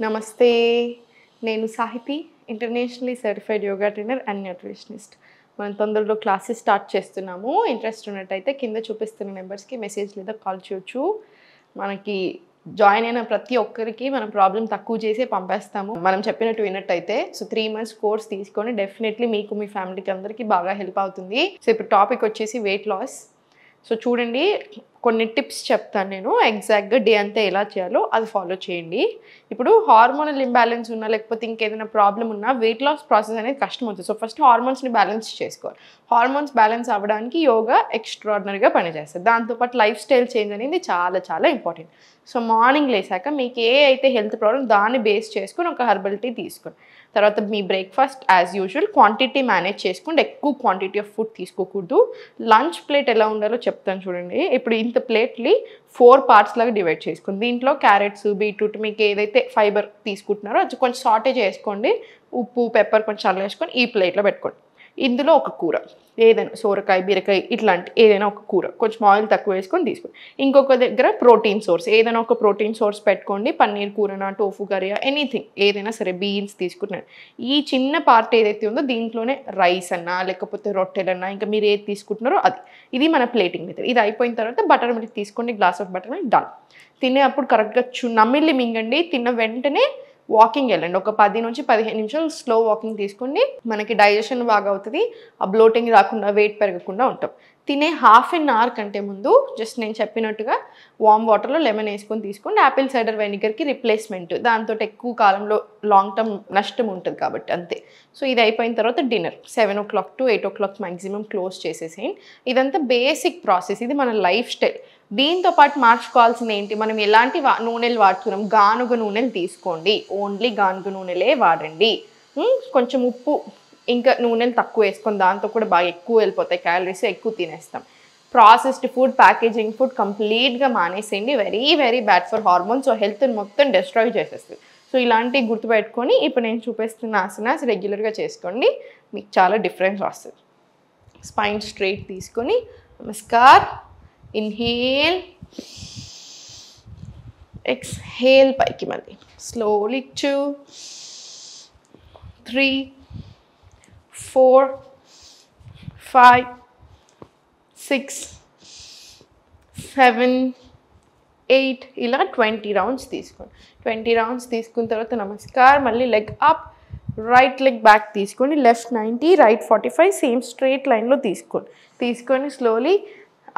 నమస్తే, నేను Sahithi, internationally certified yoga trainer and nutritionist. మనం తొందరలో క్లాసెస్ స్టార్ట్ చేస్తున్నాము. ఇంట్రెస్ట్ ఉన్నట్టయితే కింద చూపిస్తున్న నెంబర్స్కి మెసేజ్ లేదా కాల్ చేయొచ్చు. మనకి జాయిన్ అయిన ప్రతి ఒక్కరికి మనం ప్రాబ్లం తక్కువ చేసి పంపేస్తాము. మనం చెప్పినట్టు విన్నట్టయితే. సో 3 months కోర్స్ తీసుకొని డెఫినెట్లీ మీకు మీ ఫ్యామిలీకి అందరికీ బాగా హెల్ప్ అవుతుంది. సో ఇప్పుడు టాపిక్ వచ్చేసి వెయిట్ లాస్. సో చూడండి, కొన్ని టిప్స్ చెప్తాను నేను. ఎగ్జాక్ట్గా డే అంతా ఎలా చేయాలో అది ఫాలో చేయండి. ఇప్పుడు హార్మోనల్ ఇంబ్యాలెన్స్ ఉన్నా లేకపోతే ఇంకేదైనా ప్రాబ్లం ఉన్నా వెయిట్ లాస్ ప్రాసెస్ అనేది కష్టం అవుతుంది. సో ఫస్ట్ హార్మోన్స్ని బ్యాలెన్స్ చేసుకోవాలి. హార్మోన్స్ బ్యాలెన్స్ అవ్వడానికి యోగా ఎక్స్ట్రాడినరీగా పనిచేస్తుంది. దాంతోపాటు లైఫ్ స్టైల్ చేంజ్ అనేది చాలా చాలా ఇంపార్టెంట్. సో మార్నింగ్ లేసాక మీకు ఏ అయితే హెల్త్ ప్రాబ్లం దాన్ని బేస్ చేసుకుని ఒక హెర్బల్ టీ తీసుకోండి. తర్వాత మీ breakfast as usual quantity manage చేసుకోండి. ఎక్కువ క్వాంటిటీ ఆఫ్ ఫుడ్ తీసుకోకూడదు. లంచ్ ప్లేట్ ఎలా ఉండాలో చెప్తాను చూడండి. ఇప్పుడు ఇంత ప్లేట్ని 4 parts లాగా డివైడ్ చేసుకుంది. దీంట్లో క్యారెట్స్, బీట్రూట్, మీకు ఏదైతే ఫైబర్ తీసుకుంటున్నారో అది కొంచెం సాటే చేసుకోండి. ఉప్పు, పెప్పర్ కొంచెం చల్లేసుకొని ఈ ప్లేట్లో పెట్టుకోండి. ఇందులో ఒక కూర ఏదైనా, సోరకాయ, బీరకాయ ఇట్లాంటి ఏదైనా ఒక కూర కొంచెం ఆయిల్ తక్కువ వేసుకొని తీసుకోండి. ఇంకొక దగ్గర ప్రోటీన్ సోర్స్, ఏదైనా ఒక ప్రోటీన్ సోర్స్ పెట్టుకోండి. పన్నీర్ కూరనా, టోఫు కర్రీ, ఎనీథింగ్ ఏదైనా సరే, బీన్స్ తీసుకున్నాను. ఈ చిన్న పార్ట్ ఏదైతే ఉందో దీంట్లోనే రైస్ అన్నా లేకపోతే రొట్టెలన్నా ఇంకా మీరు ఏది తీసుకుంటున్నారో అది. ఇది మన ప్లేటింగ్ మెథడ్. ఇది అయిపోయిన తర్వాత బటర్ మిల్క్ తీసుకోండి, glass of butter milk. Done. తినేటప్పుడు కరెక్ట్గా నమ్మిల్లి మింగండి. తిన్న వెంటనే వాకింగ్ వెళ్ళండి. ఒక 10 నుంచి 15 నిమిషాలు స్లో వాకింగ్ తీసుకోండి. మనకి డైజెషన్ బాగా అవుతుంది. ఆ బ్లోటింగ్ రాకుండా, వెయిట్ పెరగకుండా ఉంటాం. తినే 1/2 hour కంటే ముందు జస్ట్ నేను చెప్పినట్టుగా వామ్ వాటర్లో లెమన్ వేసుకొని తీసుకోండి. యాపిల్ సైడర్ వెనిగర్కి రిప్లేస్మెంట్. దాంతో ఎక్కువ కాలంలో లాంగ్ టర్మ్ నష్టం ఉంటుంది కాబట్టి అంతే. సో ఇది అయిపోయిన తర్వాత dinner 7 o'clock to 8 o'clock maximum close చేసేసేయండి. ఇదంతా బేసిక్ ప్రాసెస్. ఇది మన లైఫ్ స్టైల్. దీంతో పాటు మార్చుకోవాల్సింది ఏంటి, మనం ఎలాంటి నూనెలు వాడుతున్నాం. గానుగ నూనెలు తీసుకోండి. ఓన్లీ గానుగ నూనెలే వాడండి. కొంచెం ఉప్పు ఇంకా నూనెలు తక్కువ వేసుకొని, దాంతో కూడా బాగా ఎక్కువ వెళ్ళిపోతాయి క్యాలరీస్, ఎక్కువ తినేస్తాం. ప్రాసెస్డ్ ఫుడ్, ప్యాకేజింగ్ ఫుడ్ కంప్లీట్గా మానేసేయండి. Very very bad for hormones. So హెల్త్ని మొత్తం డిస్ట్రాయ్ చేసేస్తుంది. సో ఇలాంటివి గుర్తుపెట్టుకొని ఇప్పుడు నేను చూపిస్తున్న ఆసనాస్ రెగ్యులర్గా చేసుకోండి. మీకు చాలా డిఫరెన్స్ వస్తుంది. స్పైన్ స్ట్రైట్ తీసుకొని నమస్కార్. ఇన్హేల్, ఎక్స్హేల్, పైకి మళ్ళీ స్లోలీ 2, 3, 4, 5, 6, 7, 8 ఇలా 20 rounds తీసుకోండి. 20 rounds తీసుకున్న తర్వాత నమస్కార్. మళ్ళీ leg up, right leg back తీసుకోండి. లెఫ్ట్ 90, రైట్ 45, సేమ్ స్ట్రైట్ లైన్లో తీసుకోండి. తీసుకొని slowly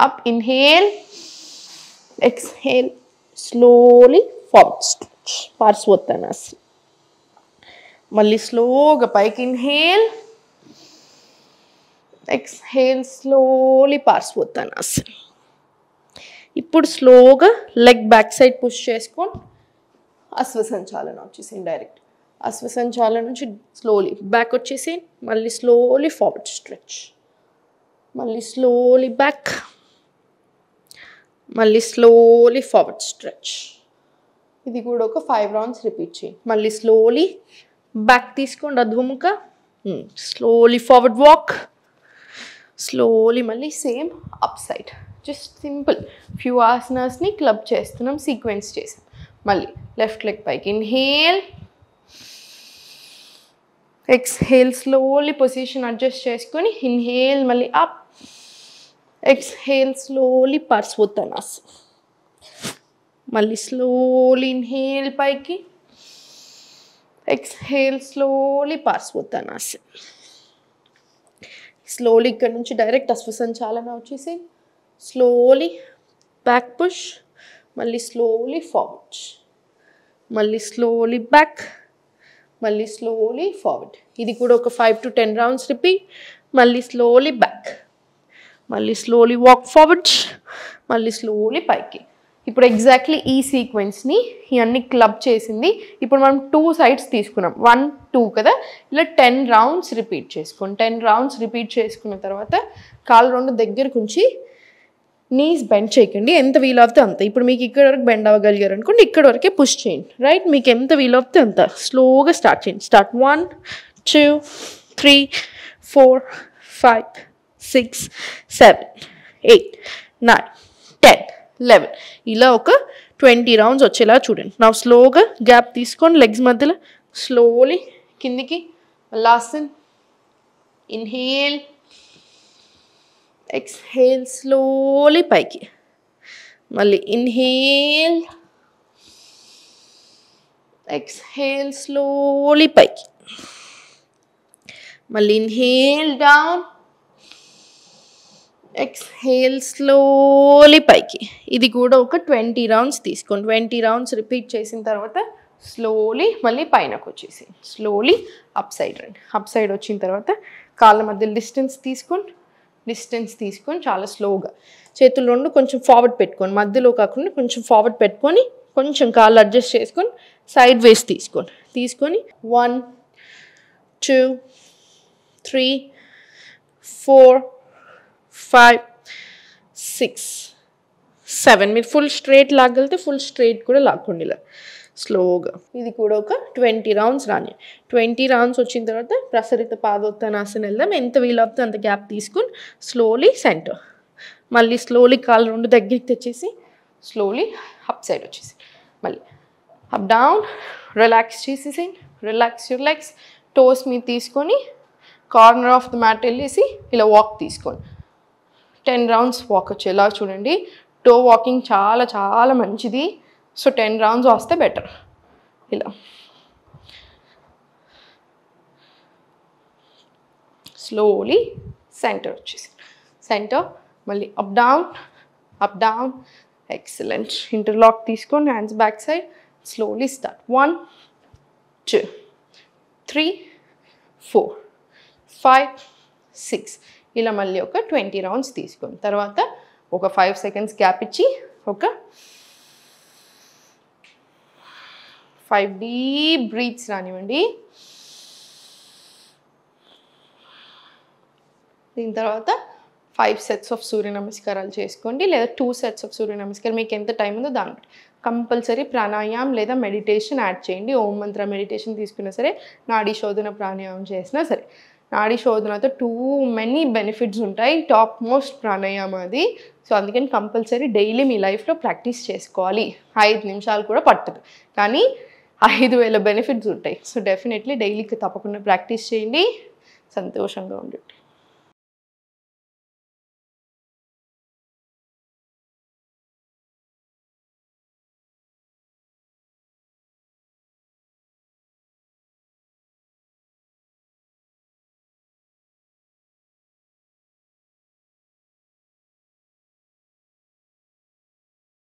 up, inhale, exhale, slowly forward stretch, Parsvottanasana. మళ్ళీ స్లోగా పైకి ఇన్హేల్, ఎక్స్హేల్, స్లోలీ పార్శ్వోత్తానాసన. ఇప్పుడు స్లోగా లెగ్ బ్యాక్ సైడ్ పుష్ చేసుకొని అశ్వసంచాలన వచ్చేసేయండి. డైరెక్ట్ అశ్వసంచాలన నుంచి స్లోలీ బ్యాక్ వచ్చేసేయండి. మళ్ళీ స్లోలీ ఫార్వర్డ్ స్ట్రెచ్, మళ్ళీ స్లోలీ బ్యాక్, మళ్ళీ స్లోలీ ఫార్వర్డ్ స్ట్రెచ్. ఇది కూడా ఒక 5 rounds రిపీట్ చేయండి. మళ్ళీ స్లోలీ బ్యాక్ తీసుకోండి, అధ్వముఖ, స్లోలీ ఫార్వర్డ్ వాక్, స్లోలీ మళ్ళీ same up side. Just simple few ఆసనాస్ని క్లబ్ చేస్తున్నాం, సీక్వెన్స్ చేసాం. మళ్ళీ లెఫ్ట్ లెగ్ పైకి inhale, exhale, slowly position adjust చేసుకొని ఇన్హేల్, మళ్ళీ అప్, exhale, slowly Parsvottanasana. మళ్ళీ స్లోలీ ఇన్హేల్ పైకి, ఎక్స్హేల్, స్లోలీ పార్శ్వోత్తానాసన. స్లోలీ ఇక్కడ నుంచి డైరెక్ట్ అశ్వసంచాలన వచ్చేసి స్లోలీ బ్యాక్ పుష్, మళ్ళీ స్లోలీ ఫార్వర్డ్, మళ్ళీ స్లోలీ బ్యాక్, మళ్ళీ స్లోలీ ఫార్వర్డ్. ఇది కూడా ఒక 5 to 10 rounds రిపీట్. మళ్ళీ స్లోలీ బ్యాక్, మళ్ళీ స్లోలీ వాక్ ఫార్వర్డ్, మళ్ళీ స్లోలీ పైకి. ఇప్పుడు ఎగ్జాక్ట్లీ ఈ సీక్వెన్స్ని ఇవన్నీ క్లబ్ చేసింది. ఇప్పుడు మనం 2 sides తీసుకున్నాం, 1, 2 కదా. ఇలా 10 rounds రిపీట్ చేసుకోండి. 10 rounds రిపీట్ చేసుకున్న తర్వాత కాళ్ళు 2 దగ్గరకు ఉంచి నీస్ బెండ్ చేయకండి. ఎంత వీలవుతే అంత. ఇప్పుడు మీకు ఇక్కడ వరకు బెండ్ అవ్వగలిగారు అనుకోండి, ఇక్కడ వరకే పుష్ చేయండి. రైట్, మీకు ఎంత వీలవుతే అంత స్లోగా స్టార్ట్ చేయండి. స్టార్ట్ 1, 2, 3, 4, 5, 6, 7, 8, 9, 10, 11. ఇలా ఒక 20 రౌండ్స్ వచ్చేలా చూడండి. నా స్లోగా గ్యాప్ తీసుకోండి లెగ్స్ మధ్యలో, స్లోలీ కిందికి. లాస్ట్ ఇన్హేల్, ఎక్స్హేల్, స్లోలీ పైకి. మళ్ళీ ఇన్హేల్, ఎక్స్హేల్, స్లోలీ పైకి. మళ్ళీ ఇన్హేల్ డౌన్, ఎక్స్హేల్, స్లోలీ పైకి. ఇది కూడా ఒక 20 రౌండ్స్ తీసుకోండి. 20 రౌండ్స్ రిపీట్ చేసిన తర్వాత స్లోలీ మళ్ళీ పైనకు వచ్చేసి స్లోలీ అప్ సైడ్ రండి. అప్ సైడ్ వచ్చిన తర్వాత కాళ్ళ మధ్యలో డిస్టెన్స్ తీసుకొని చాలా స్లోగా చేతులు రెండు కొంచెం ఫార్వర్డ్ పెట్టుకోండి, మధ్యలో కాకుండా కొంచెం ఫార్వర్డ్ పెట్టుకొని కొంచెం కాళ్ళు అడ్జస్ట్ చేసుకొని సైడ్ వేస్ తీసుకొని 1 2 3 4 5 6 7. మీరు ఫుల్ స్ట్రైట్ లాగలితే ఫుల్ స్ట్రైట్ కూడా లాక్కోండి ఇలా స్లోగా. ఇది కూడా ఒక 20 రౌండ్స్ రాని. 20 రౌండ్స్ వచ్చిన తర్వాత ప్రసరిత పాదోత్తానాసన వెళ్దాం. ఎంత వీలవుతుందో అంత గ్యాప్ తీసుకుని స్లోలీ సెంటర్, మళ్ళీ స్లోలీ కాళ్ళు రెండు దగ్గరికి తెచ్చేసి స్లోలీ అప్ సైడ్ వచ్చేసి మళ్ళీ అప్ డౌన్. రిలాక్స్ చేసేసి రిలాక్స్ యువర్ లెగ్స్. టోస్ మీద తీసుకొని కార్నర్ ఆఫ్ ద మ్యాట్ వెళ్ళేసి ఇలా వాక్ తీసుకోండి. 10 రౌండ్స్ వాక్ వచ్చేలా చూడండి. టో వాకింగ్ చాలా చాలా మంచిది. సో 10 రౌండ్స్ వస్తే బెటర్. ఇలా స్లోలీ సెంటర్ వచ్చేసి సెంటర్, మళ్ళీ అప్ డౌన్. ఎక్సలెంట్. ఇంటర్లాక్ తీసుకొని hands back side slowly start. 1 2 3 4 5 6. ఇలా మళ్ళీ ఒక 20 రౌండ్స్ తీసుకొని తర్వాత ఒక 5 సెకండ్స్ గ్యాప్ ఇచ్చి ఒక 5 డీప్ బ్రీత్స్ రానివ్వండి. దీని తర్వాత 5 సెట్స్ ఆఫ్ సూర్య నమస్కారాలు చేసుకోండి, లేదా 2 సెట్స్ ఆఫ్ సూర్య నమస్కారం. మీకు ఎంత టైం ఉందో దాన్ని బట్టి కంపల్సరీ ప్రాణాయామం లేదా మెడిటేషన్ యాడ్ చేయండి. ఓం మంత్ర మెడిటేషన్ తీసుకున్నా సరే, నాడీ శోధన ప్రాణాయామం చేసినా సరే. నాడీ శోధనతో టూ మెనీ బెనిఫిట్స్ ఉంటాయి. టాప్ మోస్ట్ ప్రాణాయామం అది. సో అందుకని కంపల్సరీ డైలీ మీ లైఫ్లో ప్రాక్టీస్ చేసుకోవాలి. 5 నిమిషాలు కూడా పట్టదు, కానీ 5000 బెనిఫిట్స్ ఉంటాయి. సో డెఫినెట్లీ డైలీకి తప్పకుండా ప్రాక్టీస్ చేయండి. సంతోషంగా ఉండండి.